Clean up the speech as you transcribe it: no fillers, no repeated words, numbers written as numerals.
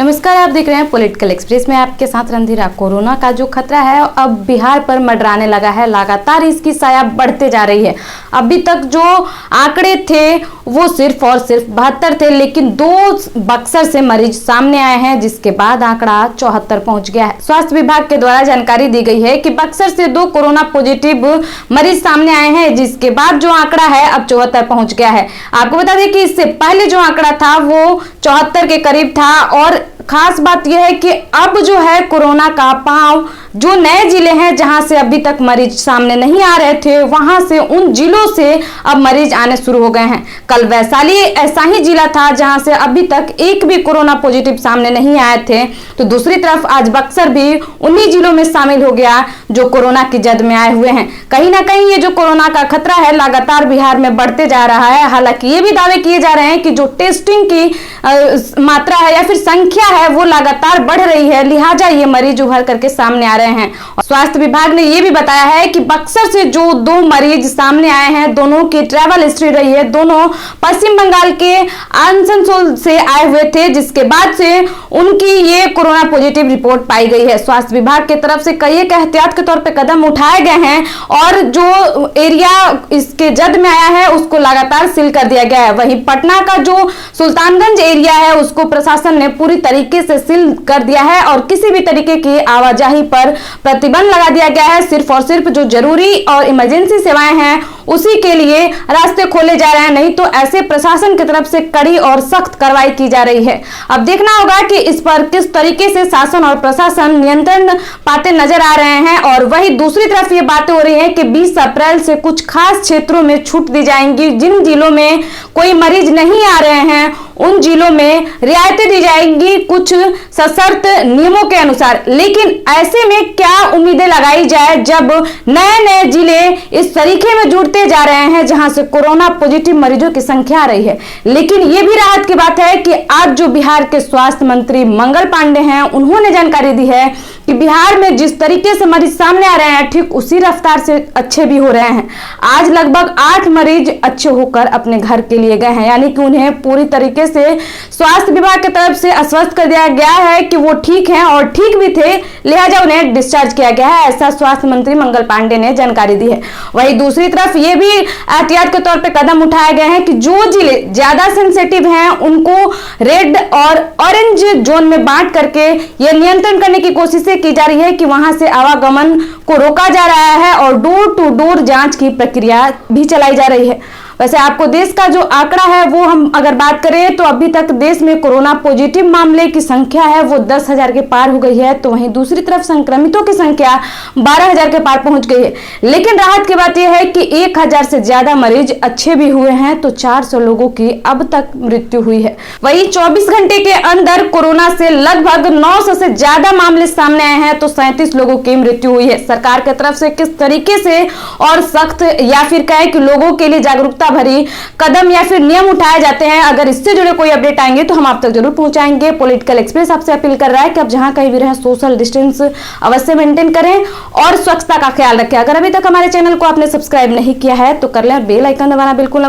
नमस्कार, आप देख रहे हैं पॉलिटिकल एक्सप्रेस में आपके साथ रणधीरा। कोरोना का जो खतरा है अब बिहार पर मंडराने लगा है। लगातार इसकी साया बढ़ते जा रही है। अभी तक जो आंकड़े थे वो सिर्फ और सिर्फ 72 थे, लेकिन 2 बक्सर से मरीज सामने आए हैं, जिसके बाद आंकड़ा 74 पहुंच गया है। स्वास्थ्य विभाग के द्वारा जानकारी दी गई है कि बक्सर से 2 कोरोना पॉजिटिव मरीज सामने आए हैं, जिसके बाद जो आंकड़ा है अब 74 पहुंच गया है। आपको बता दें कि इससे पहले जो आंकड़ा था वो 74 के करीब था। और खास बात यह है कि अब जो है कोरोना का पांव जो नए जिले हैं जहां से अभी तक मरीज सामने नहीं आ रहे थे, वहां से उन जिलों से अब मरीज आने शुरू हो गए हैं। कल वैशाली ऐसा ही जिला था जहां से अभी तक एक भी कोरोना पॉजिटिव सामने नहीं आए थे, तो दूसरी तरफ आज बक्सर भी उन्हीं जिलों में शामिल हो गया जो कोरोना की जद में आए हुए हैं। कहीं ना कहीं ये जो कोरोना का खतरा है लगातार बिहार में बढ़ते जा रहा है। हालांकि ये भी दावे किए जा रहे हैं कि जो टेस्टिंग की मात्रा है या फिर संख्या है वो लगातार बढ़ रही है, लिहाजा ये मरीज उभर करके सामने आ रहे हैं। स्वास्थ्य विभाग ने ये भी बताया है कि बक्सर से जो 2 मरीज सामने आए हैं, दोनों की ट्रैवल हिस्ट्री रही है, दोनों पश्चिम बंगाल के आसनसोल से आए हुए थे, जिसके बाद से उनकी ये कोरोना पॉजिटिव रिपोर्ट पाई गई है। स्वास्थ्य विभाग की तरफ से कई एक एहतियात के तौर पर कदम उठाए गए हैं और जो एरिया इसके जद में आया है उसको लगातार सील कर दिया गया है। वहीं पटना का जो सुल्तानगंज एरिया है उसको प्रशासन ने पूरी तरीके से सील कर दिया है और किसी भी तरीके की आवाजाही पर प्रतिबंध लगा दिया गया है। सिर्फ और सिर्फ जो जरूरी और इमरजेंसी सेवाएं हैं उसी के लिए रास्ते खोले जा रहे हैं, नहीं तो ऐसे प्रशासन की तरफ से कड़ी और सख्त कार्रवाई की जा रही है। अब देखना होगा कि इस पर किस तरीके से शासन और प्रशासन नियंत्रण पाते नजर आ रहे हैं। और वहीं दूसरी तरफ ये बातें हो रही है कि 20 अप्रैल से कुछ खास क्षेत्रों में छूट दी जाएंगी। जिन जिलों में कोई मरीज नहीं आ रहे हैं उन जिलों में रियायतें दी जाएंगी कुछ सशर्त नियमों के अनुसार। लेकिन ऐसे में क्या उम्मीदें लगाई जाए जब नए नए जिले इस तरीके में जुड़ते जा रहे हैं जहां से कोरोना पॉजिटिव मरीजों की संख्या आ रही है। लेकिन यह भी राहत की बात है कि आज जो बिहार के स्वास्थ्य मंत्री मंगल पांडे हैं उन्होंने जानकारी दी है कि बिहार में जिस तरीके से मरीज सामने आ रहे हैं ठीक उसी रफ्तार से अच्छे भी हो रहे हैं। आज लगभग 8 मरीज अच्छे होकर अपने घर के लिए गए हैं, यानी कि उन्हें पूरी तरीके से स्वास्थ्य विभाग की तरफ से आश्वस्त कर दिया गया है कि वो ठीक हैं और ठीक भी थे, लिहाजा उन्हें डिस्चार्ज किया गया है। ऐसा स्वास्थ्य मंत्री मंगल पांडे ने जानकारी दी है। वहीं दूसरी तरफ ये भी एहतियात के तौर पर कदम उठाए गए हैं कि जो जिले ज्यादा सेंसिटिव हैं उनको रेड और ऑरेंज जोन में बांट करके ये नियंत्रण करने की कोशिश की जा रही है कि वहां से आवागमन को रोका जा रहा है और डोर टू डोर जांच की प्रक्रिया भी चलाई जा रही है। वैसे आपको देश का जो आंकड़ा है वो हम अगर बात करें तो अभी तक देश में कोरोना पॉजिटिव मामले की संख्या है वो 10,000 के पार हो गई है, तो वहीं दूसरी तरफ संक्रमितों की संख्या 12,000 के पार पहुंच गई है। लेकिन राहत की बात यह है कि 1,000 से ज्यादा मरीज अच्छे भी हुए हैं, तो 400 लोगों की अब तक मृत्यु हुई है। वहीं 24 घंटे के अंदर कोरोना से लगभग 900 से ज्यादा मामले सामने आए हैं, तो 37 लोगों की मृत्यु हुई है। सरकार की तरफ से किस तरीके से और सख्त या फिर कहे कि लोगों के लिए जागरूकता भरी कदम या फिर नियम उठाए जाते हैं, अगर इससे जुड़े कोई अपडेट आएंगे तो हम आप तक जरूर पहुंचाएंगे। पॉलिटिकल एक्सप्रेस आपसे अपील कर रहा है कि आप जहां कहीं भी रहें सोशल डिस्टेंस अवश्य मेंटेन करें और स्वच्छता का ख्याल रखें। अगर अभी तक हमारे चैनल को आपने सब्सक्राइब नहीं किया है तो कर लें और बेल आइकन दबाना बिल्कुल